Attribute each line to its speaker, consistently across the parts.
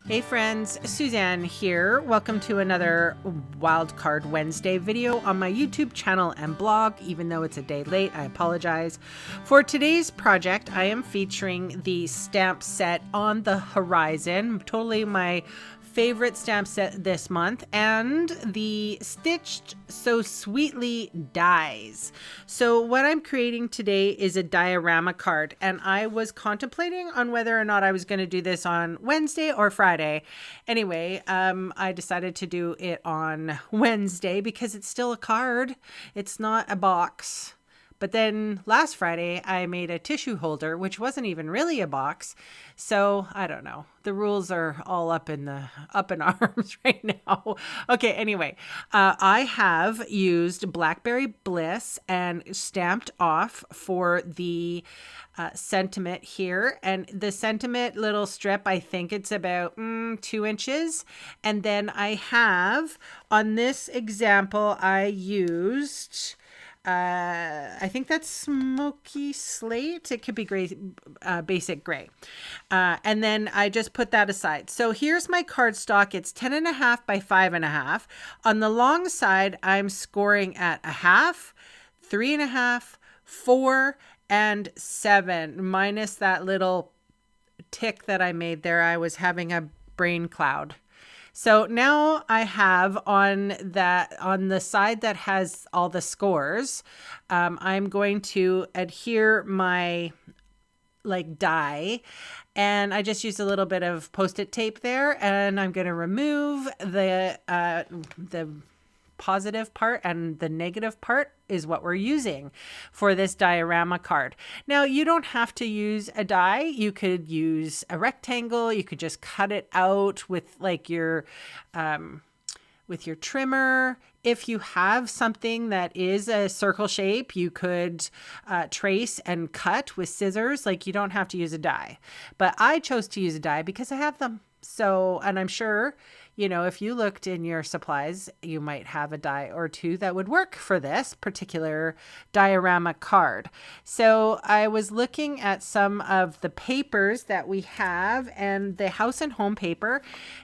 Speaker 1: Hey friends, Suzanne here. Welcome to another Wildcard Wednesday video on my YouTube channel and blog. Even though it's a day late, I apologize. For today's project, I am featuring the stamp set On the Horizon, totally my favorite stamp set this month, and the Stitched So Sweetly dies. So what I'm creating today is a diorama card, and I was contemplating on whether or not I was going to do this on Wednesday or Friday. Anyway, I decided to do it on Wednesday because it's still a card. It's not a box. But then last Friday, I made a tissue holder, which wasn't even really a box. So I don't know. The rules are all up in arms right now. Okay, anyway, I have used Blackberry Bliss and stamped off for the sentiment here. And the sentiment little strip, I think it's about 2 inches. And then I have, on this example, I used... I think that's smoky slate. It could be gray, basic gray. And then I just put that aside. So here's my cardstock. It's 10.5 by 5.5. On the long side, I'm scoring at 1/2, 3.5, 4, and 7, minus that little tick that I made there. I was having a brain cloud. So now I have on the side that has all the scores, I'm going to adhere my die, and I just used a little bit of Post-it tape there, and I'm going to remove the positive part, and the negative part is what we're using for this diorama card. Now, you don't have to use a die. You could use a rectangle. You could just cut it out with your trimmer. If you have something that is a circle shape, you could trace and cut with scissors. You don't have to use a die, but I chose to use a die because I have them. So, and I'm sure, if you looked in your supplies, you might have a die or two that would work for this particular diorama card. So I was looking at some of the papers that we have, and the House and Home paper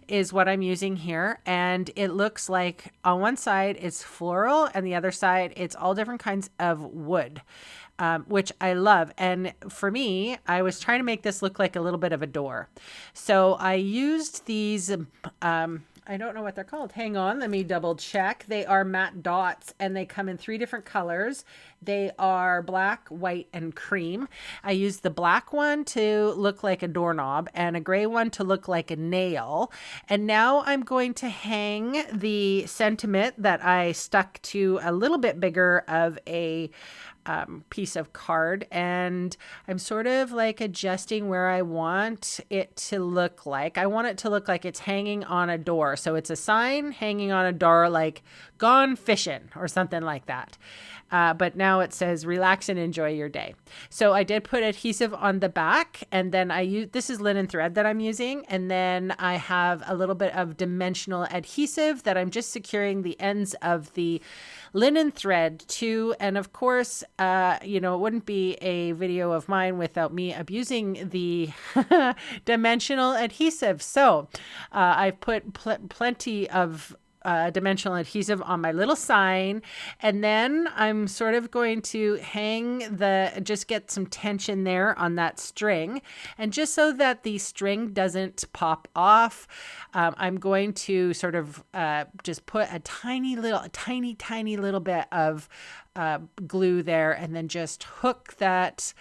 Speaker 1: is what I'm using here. And it looks like on one side it's floral, and the other side it's all different kinds of wood. Which I love. And for me, I was trying to make this look like a little bit of a door. So I used these, I don't know what they're called. Hang on, let me double check. They are matte dots, and they come in 3 different colors. They are black, white, and cream. I used the black one to look like a doorknob and a gray one to look like a nail. And now I'm going to hang the sentiment that I stuck to a little bit bigger of a piece of card, and I'm sort of adjusting where I want it to look like. I want it to look like it's hanging on a door. So it's a sign hanging on a door, like "Gone fishing" or something like that. But now it says "Relax and enjoy your day." So I did put adhesive on the back, and then this is linen thread that I'm using. And then I have a little bit of dimensional adhesive that I'm just securing the ends of the linen thread to. And of course, it wouldn't be a video of mine without me abusing the dimensional adhesive. So I've put plenty of dimensional adhesive on my little sign, and then I'm sort of going to just get some tension there on that string, and just so that the string doesn't pop off, I'm going to sort of just put a tiny little bit of glue there, and then just hook that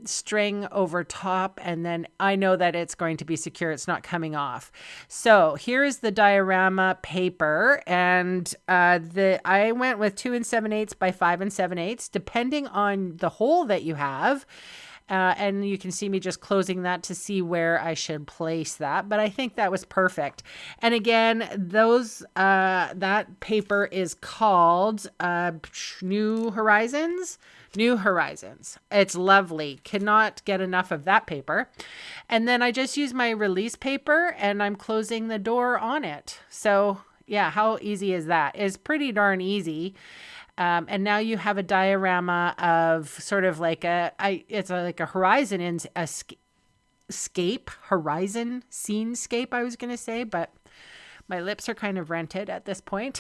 Speaker 1: string over top, and then I know that it's going to be secure. It's not coming off. So here is the diorama paper, and I went with 2 7/8 by 5 7/8, depending on the hole that you have. And you can see me just closing that to see where I should place that. But I think that was perfect. And again, that paper is called New Horizons. It's lovely. Cannot get enough of that paper. And then I just use my release paper, and I'm closing the door on it. So yeah, how easy is that? It's pretty darn easy. And now you have a diorama of sort of like a horizon in horizon scenescape, I was going to say, but my lips are kind of rented at this point.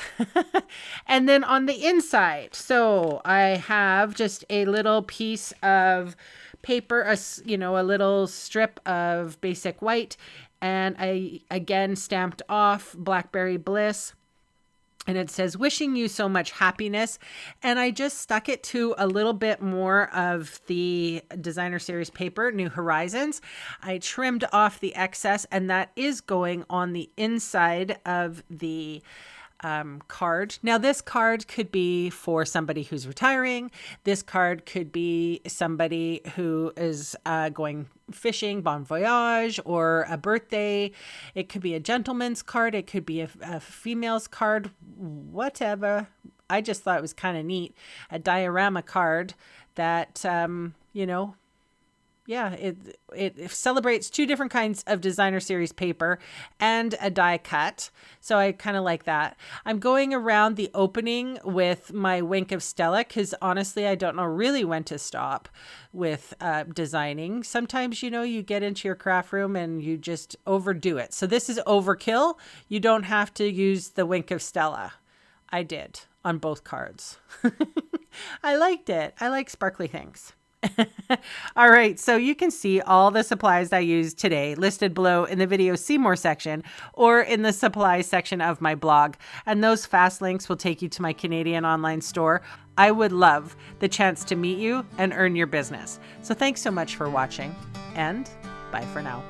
Speaker 1: And then on the inside, so I have just a little piece of paper, a little strip of basic white, and I again stamped off Blackberry Bliss. And it says, wishing you so much happiness. And I just stuck it to a little bit more of the Designer Series paper, New Horizons. I trimmed off the excess, and that is going on the inside of the card. Now, this card could be for somebody who's retiring. This card could be somebody who is going fishing, bon voyage, or a birthday. It could be a gentleman's card. It could be a female's card, whatever. I just thought it was kind of neat. A diorama card that, it celebrates two different kinds of Designer Series paper and a die cut. So I kind of like that. I'm going around the opening with my Wink of Stella because honestly, I don't know really when to stop with designing. Sometimes, you get into your craft room and you just overdo it. So this is overkill. You don't have to use the Wink of Stella. I did on both cards. I liked it. I like sparkly things. All right, so you can see all the supplies I used today listed below in the video See More section or in the supplies section of my blog. And those fast links will take you to my Canadian online store. I would love the chance to meet you and earn your business. So thanks so much for watching, and bye for now.